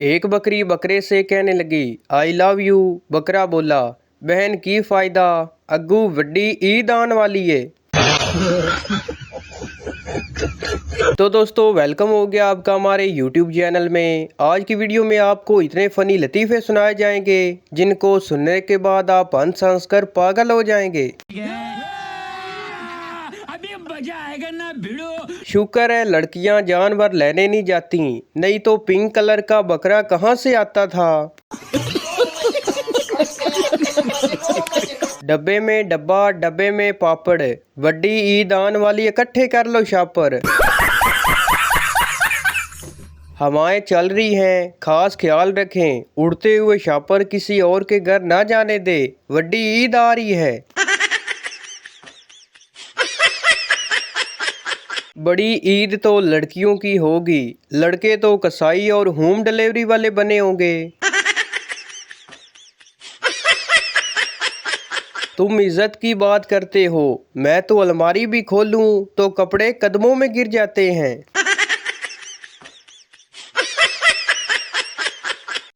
एक बकरी बकरे से कहने लगी आई लव यू। बकरा बोला बहन की फायदा, अग्गू वड्डी ईद आने वाली है। तो दोस्तों वेलकम हो गया आपका हमारे YouTube चैनल में। आज की वीडियो में आपको इतने फनी लतीफ़े सुनाए जाएंगे जिनको सुनने के बाद आप हंस हंस कर पागल हो जाएंगे। अभी मजा आएगा ना भिड़ो। शुक्र है लड़कियां जानवर लेने नहीं जाती, नहीं तो पिंक कलर का बकरा कहां से आता था। डब्बे में डब्बा डब्बे में पापड़, वड्डी ईद आने वाली इकट्ठे कर लो शापर। हवाएं चल रही हैं खास ख्याल रखें, उड़ते हुए शापर किसी और के घर ना जाने दे, वड्डी ईद आ रही है। बड़ी ईद तो लड़कियों की होगी, लड़के तो कसाई और होम डिलीवरी वाले बने होंगे। तुम इज्जत की बात करते हो, मैं तो अलमारी भी खोलूं तो कपड़े कदमों में गिर जाते हैं।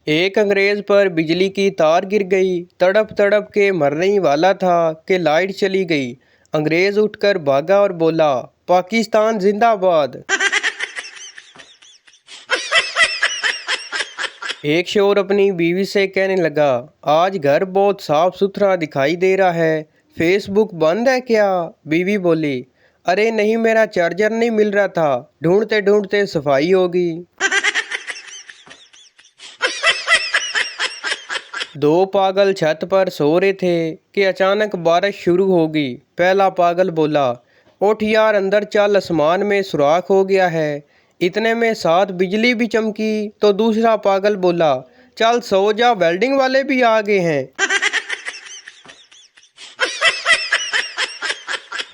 एक अंग्रेज पर बिजली की तार गिर गई, तड़प तड़प के मरने ही वाला था कि लाइट चली गई। अंग्रेज उठकर भागा और बोला पाकिस्तान जिंदाबाद। एक शोर अपनी बीवी से कहने लगा आज घर बहुत साफ सुथरा दिखाई दे रहा है, फेसबुक बंद है क्या। बीवी बोली अरे नहीं मेरा चार्जर नहीं मिल रहा था, ढूंढते ढूंढते सफाई होगी। दो पागल छत पर सो रहे थे कि अचानक बारिश शुरू होगी। पहला पागल बोला उठ यार अंदर चल, आसमान में सुराख हो गया है। इतने में साथ बिजली भी चमकी तो दूसरा पागल बोला चल सो जा, वेल्डिंग वाले भी आ गए हैं।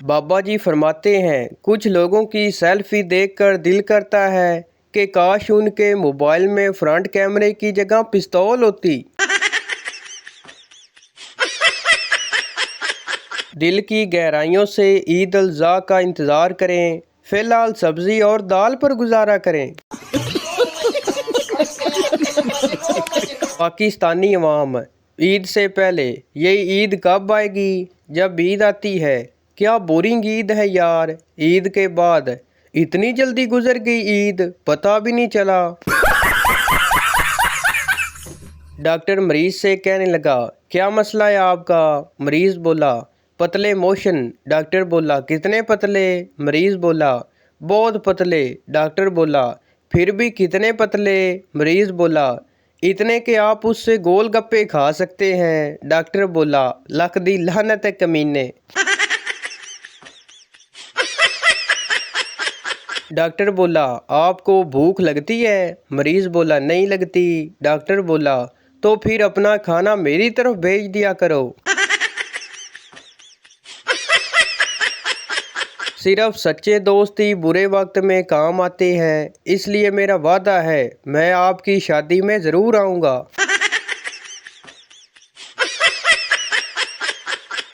बाबा जी फरमाते हैं कुछ लोगों की सेल्फी देखकर दिल करता है कि काश उनके मोबाइल में फ्रंट कैमरे की जगह पिस्तौल होती। दिल की गहराइयों से ईद उल अज़हा का इंतज़ार करें, फिलहाल सब्जी और दाल पर गुजारा करें। पाकिस्तानी अवाम ईद से पहले ये ईद कब आएगी, जब ईद आती है क्या बोरिंग ईद है यार, ईद के बाद इतनी जल्दी गुजर गई ईद पता भी नहीं चला। डॉक्टर मरीज से कहने लगा क्या मसला है आपका। मरीज बोला पतले मोशन। डॉक्टर बोला कितने पतले। मरीज बोला बहुत पतले। डॉक्टर बोला फिर भी कितने पतले। मरीज बोला इतने के आप उससे गोल गप्पे खा सकते हैं। डॉक्टर बोला लख दी लानत है कमीने। डॉक्टर बोला आपको भूख लगती है। मरीज बोला नहीं लगती। डॉक्टर बोला तो फिर अपना खाना मेरी तरफ भेज दिया करो। सिर्फ सच्चे दोस्त ही बुरे वक्त में काम आते हैं, इसलिए मेरा वादा है मैं आपकी शादी में ज़रूर आऊँगा।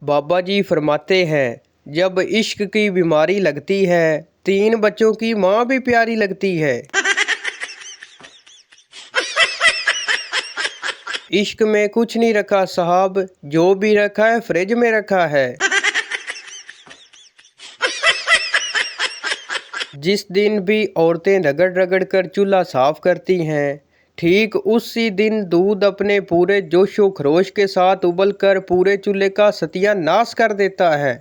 बाबा जी फरमाते हैं जब इश्क की बीमारी लगती है, 3 बच्चों की माँ भी प्यारी लगती है। इश्क में कुछ नहीं रखा साहब, जो भी रखा है फ्रिज में रखा है। जिस दिन भी औरतें रगड़ रगड़ कर चूल्हा साफ करती हैं, ठीक उसी दिन दूध अपने पूरे जोशो खरोश के साथ उबलकर पूरे चूल्हे का सत्यानाश कर देता है।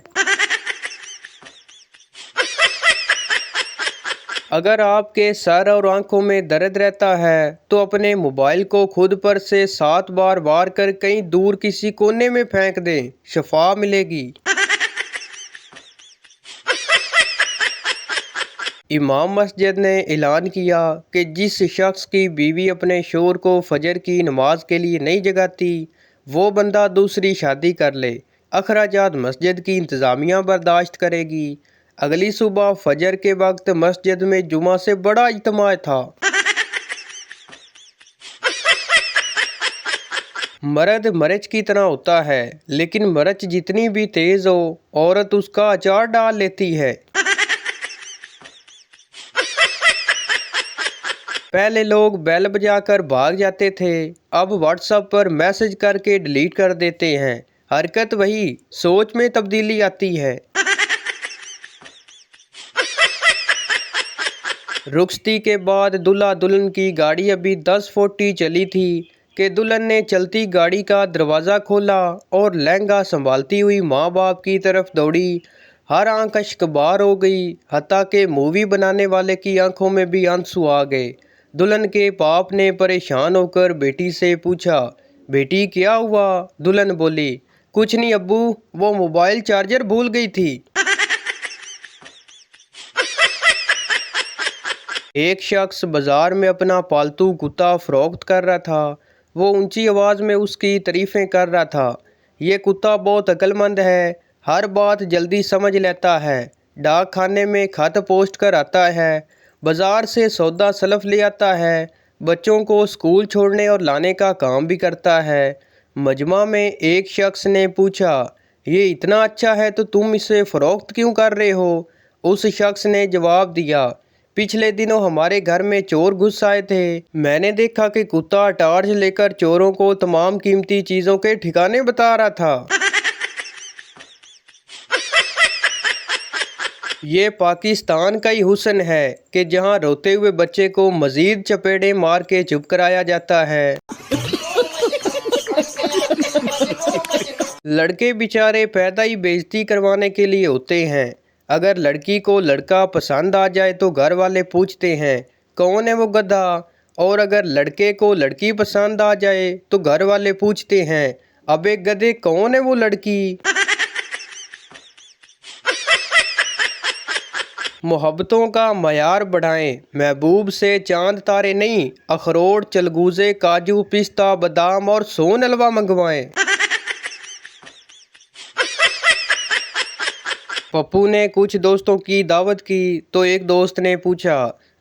अगर आपके सर और आंखों में दर्द रहता है तो अपने मोबाइल को खुद पर से 7 बार वार कर कहीं दूर किसी कोने में फेंक दें, शफा मिलेगी। इमाम मस्जिद ने ऐलान किया कि जिस शख्स की बीवी अपने शोहर को फजर की नमाज के लिए नहीं जगाती, वो बंदा दूसरी शादी कर ले, अखराजात मस्जिद की इंतज़ामिया बर्दाश्त करेगी। अगली सुबह फजर के वक्त मस्जिद में जुमा से बड़ा इज्तिमा था। मर्द मरच की तरह होता है, लेकिन मरच जितनी भी तेज़ हो औरत उसका अचार डाल लेती है। पहले लोग बेल बजाकर भाग जाते थे, अब व्हाट्सएप पर मैसेज करके डिलीट कर देते हैं। हरकत वही, सोच में तब्दीली आती है। रुखसती के बाद दूल्हा दुल्हन की गाड़ी अभी 10:40 चली थी कि दुल्हन ने चलती गाड़ी का दरवाज़ा खोला और लहंगा संभालती हुई माँ बाप की तरफ दौड़ी। हर आंख अश्कबार हो गई, हत्ता के मूवी बनाने वाले की आंखों में भी आंसू आ गए। दुल्हन के बाप ने परेशान होकर बेटी से पूछा, बेटी क्या हुआ? दुल्हन बोली, कुछ नहीं अब्बू, वो मोबाइल चार्जर भूल गई थी। एक शख्स बाजार में अपना पालतू कुत्ता फरोख्त कर रहा था। वो ऊंची आवाज़ में उसकी तारीफ़ें कर रहा था। ये कुत्ता बहुत अक्लमंद है, हर बात जल्दी समझ लेता है, डाक खाने में खत पोस्ट कर आता है, बाजार से सौदा सलफ ले आता है, बच्चों को स्कूल छोड़ने और लाने का काम भी करता है। मजमा में एक शख्स ने पूछा, ये इतना अच्छा है तो तुम इसे फ़रोख्त क्यों कर रहे हो? उस शख्स ने जवाब दिया, पिछले दिनों हमारे घर में चोर घुस आए थे। मैंने देखा कि कुत्ता टार्च लेकर चोरों को तमाम कीमती चीजों के ठिकाने बता रहा था। ये पाकिस्तान का ही हुस्न है कि जहां रोते हुए बच्चे को मजीद चपेड़े मार के चुप कराया जाता है। लड़के बेचारे पैदा ही बेइज्जती करवाने के लिए होते हैं। अगर लड़की को लड़का पसंद आ जाए तो घर वाले पूछते हैं, कौन है वो गधा? और अगर लड़के को लड़की पसंद आ जाए तो घर वाले पूछते हैं, अबे गधे कौन है वो लड़की? मोहब्बतों का मयार बढ़ाएं, महबूब से चांद तारे नहीं, अखरोट चलगूजे काजू पिस्ता बादाम और सोन हलवा मंगवाएं। पप्पू ने कुछ दोस्तों की दावत की तो एक दोस्त ने पूछा,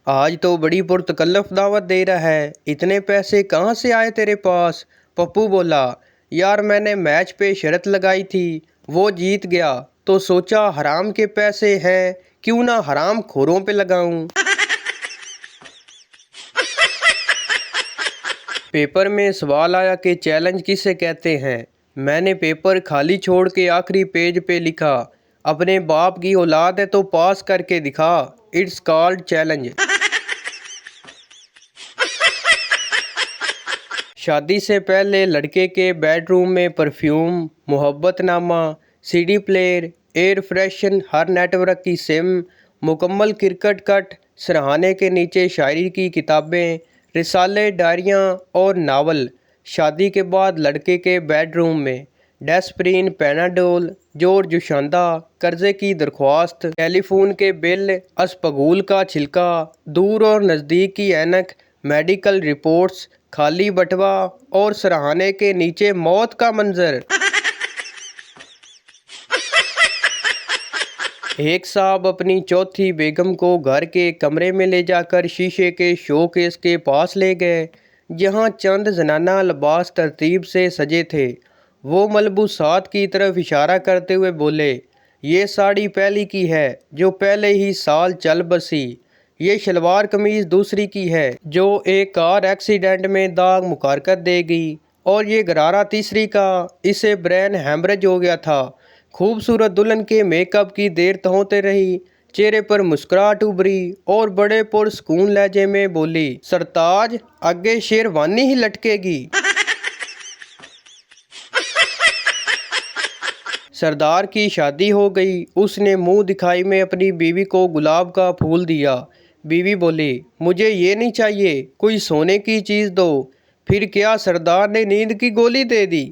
आज तो बड़ी पुरतकल्लफ दावत दे रहा है, इतने पैसे कहाँ से आए तेरे पास? पप्पू बोला, यार मैंने मैच पे शर्त लगाई थी, वो जीत गया तो सोचा हराम के पैसे हैं, क्यों ना हराम खोरों पे लगाऊं। पेपर में सवाल आया कि चैलेंज किसे कहते हैं। मैंने पेपर खाली छोड़ के आखिरी पेज पे लिखा, अपने बाप की औलाद है तो पास करके दिखा, इट्स कॉल्ड चैलेंज। शादी से पहले लड़के के बेडरूम में परफ्यूम, मोहब्बतनामा, सीडी प्लेयर, एयर फ्रेशन, हर नेटवर्क की सिम, मुकम्मल क्रिकेट कट, सरहाने के नीचे शायरी की किताबें, रिसाले, डायरियाँ और नावल। शादी के बाद लड़के के बेडरूम में डेस्प्रिन, पैनाडोल, जोर जुशांदा, कर्जे की दरख्वास्त, टेलीफोन के बिल, अस्पगूल का छिलका, दूर और नज़दीक की ऐनक, मेडिकल रिपोर्ट्स, खाली बटवा और सरहाने के नीचे मौत का मंजर। एक साहब अपनी चौथी बेगम को घर के कमरे में ले जाकर शीशे के शोकेस के पास ले गए, जहां चंद जनाना लिबास तरतीब से सजे थे। वो मलबूसात की तरफ इशारा करते हुए बोले, ये साड़ी पहली की है जो पहले ही साल चल बसी, ये शलवार कमीज दूसरी की है जो एक कार एक्सीडेंट में दाग मुकारकत देगी, और ये गरारा तीसरी का, इसे ब्रेन हैमरेज हो गया था। खूबसूरत दुल्हन के मेकअप की देर होते रही, चेहरे पर मुस्कुराहट उभरी और बड़े पुरस्कून लहजे में बोली, सरताज आगे शेरवानी ही लटकेगी। सरदार की शादी हो गई। उसने मुंह दिखाई में अपनी बीवी को गुलाब का फूल दिया। बीवी बोली, मुझे ये नहीं चाहिए, कोई सोने की चीज़ दो। फिर क्या, सरदार ने नींद की गोली दे दी।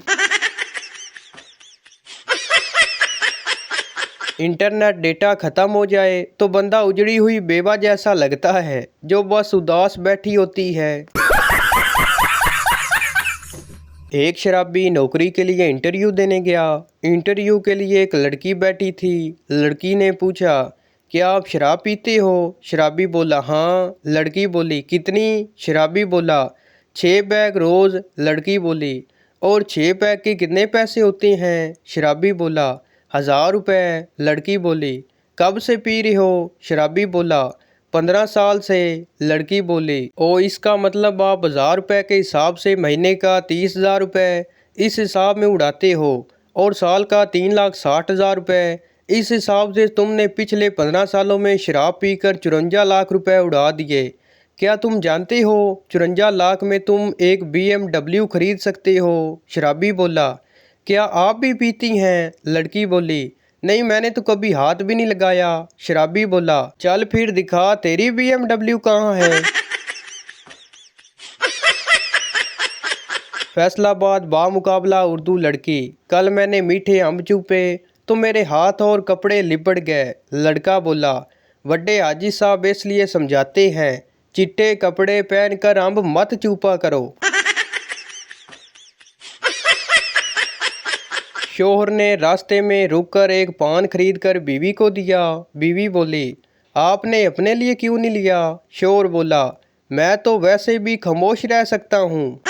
इंटरनेट डेटा ख़त्म हो जाए तो बंदा उजड़ी हुई बेवा जैसा लगता है जो बस उदास बैठी होती है। एक शराबी नौकरी के लिए इंटरव्यू देने गया। इंटरव्यू के लिए एक लड़की बैठी थी। लड़की ने पूछा, क्या आप शराब पीते हो? शराबी बोला, हाँ। लड़की बोली, कितनी? शराबी बोला, 6 बैग रोज़। लड़की बोली, और 6 बैग के कितने पैसे होते हैं? शराबी बोला, 1000 रुपये। लड़की बोली, कब से पी रहे हो? शराबी बोला, 15 साल से। लड़की बोली, ओ इसका मतलब आप 1000 रुपये के हिसाब से महीने का 30,000 रुपये इस हिसाब में उड़ाते हो और साल का 3,60,000 रुपये। इस हिसाब से तुमने पिछले 15 सालों में शराब पीकर 54 लाख रुपए उड़ा दिए। क्या तुम जानते हो 54 लाख में तुम एक BMW खरीद सकते हो? शराबी बोला, क्या आप भी पीती हैं? लड़की बोली, नहीं मैंने तो कभी हाथ भी नहीं लगाया। शराबी बोला, चल फिर दिखा तेरी BMW कहाँ है। फैसलाबाद बामुकाबला उर्दू लड़की, कल मैंने मीठे अम्ब चूपे तो मेरे हाथ और कपड़े लिपट गए। लड़का बोला, बड़े हाजी साहब इसलिए समझाते हैं चिट्टे कपड़े पहनकर अम्ब मत चूपा करो। शोहर ने रास्ते में रुककर एक पान खरीदकर बीवी को दिया। बीवी बोली, आपने अपने लिए क्यों नहीं लिया? शोहर बोला, मैं तो वैसे भी खामोश रह सकता हूँ।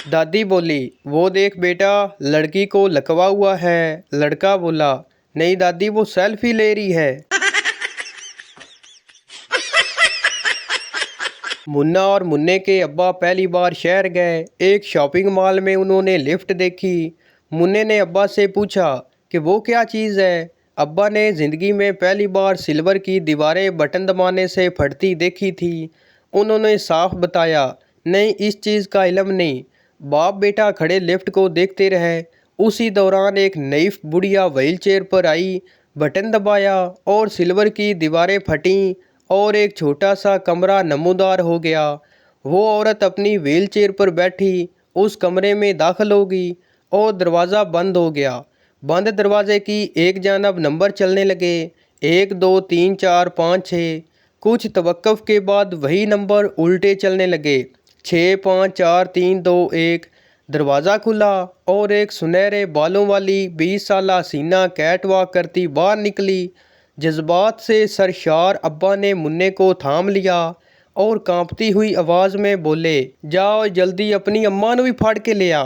दादी बोली, वो देख बेटा लड़की को लकवा हुआ है। लड़का बोला, नहीं दादी वो सेल्फी ले रही है। मुन्ना और मुन्ने के अब्बा पहली बार शहर गए। एक शॉपिंग मॉल में उन्होंने लिफ्ट देखी। मुन्ने ने अब्बा से पूछा कि वो क्या चीज़ है। अब्बा ने ज़िंदगी में पहली बार सिल्वर की दीवारें बटन दबाने से फटती देखी थी। उन्होंने साफ बताया, नहीं इस चीज़ का इल्म नहीं। बाप बेटा खड़े लिफ्ट को देखते रहे। उसी दौरान एक नई बुढ़िया व्हील चेयर पर आई, बटन दबाया और सिल्वर की दीवारें फटीं और एक छोटा सा कमरा नमूदार हो गया। वो औरत अपनी व्हील चेयर पर बैठी उस कमरे में दाखिल होगी और दरवाज़ा बंद हो गया। बंद दरवाजे की एक जानब नंबर चलने लगे, 1 2 3 4 5 6। कुछ तवक्कुफ के बाद वही नंबर उल्टे चलने लगे, 6 5 4 3 2 1। दरवाज़ा खुला और एक सुनहरे बालों वाली 20 साल हसीना कैट वॉक करती बाहर निकली। जज्बात से सरशार अब्बा ने मुन्ने को थाम लिया और कांपती हुई आवाज़ में बोले, जाओ जल्दी अपनी अम्मा ਨੂੰ भी फाड़ के ले आ।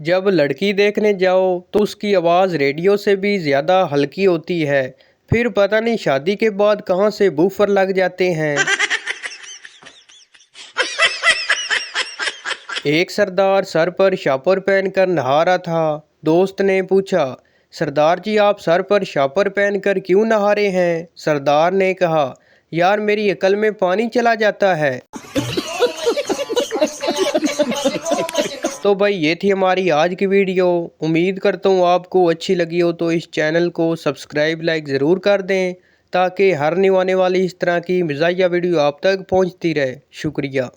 जब लड़की देखने जाओ तो उसकी आवाज़ रेडियो से भी ज़्यादा हल्की होती है। फिर पता नहीं शादी के बाद कहाँ से बूफर लग जाते हैं। एक सरदार सर पर शापर पहनकर नहा रहा था। दोस्त ने पूछा, सरदार जी आप सर पर शापर पहनकर क्यों नहा रहे हैं? सरदार ने कहा, यार मेरी अकल में पानी चला जाता है। तो भाई ये थी हमारी आज की वीडियो। उम्मीद करता हूँ आपको अच्छी लगी हो, तो इस चैनल को सब्सक्राइब लाइक ज़रूर कर दें ताकि हर न्यू आने वाली इस तरह की मज़ाहिया वीडियो आप तक पहुँचती रहे। शुक्रिया।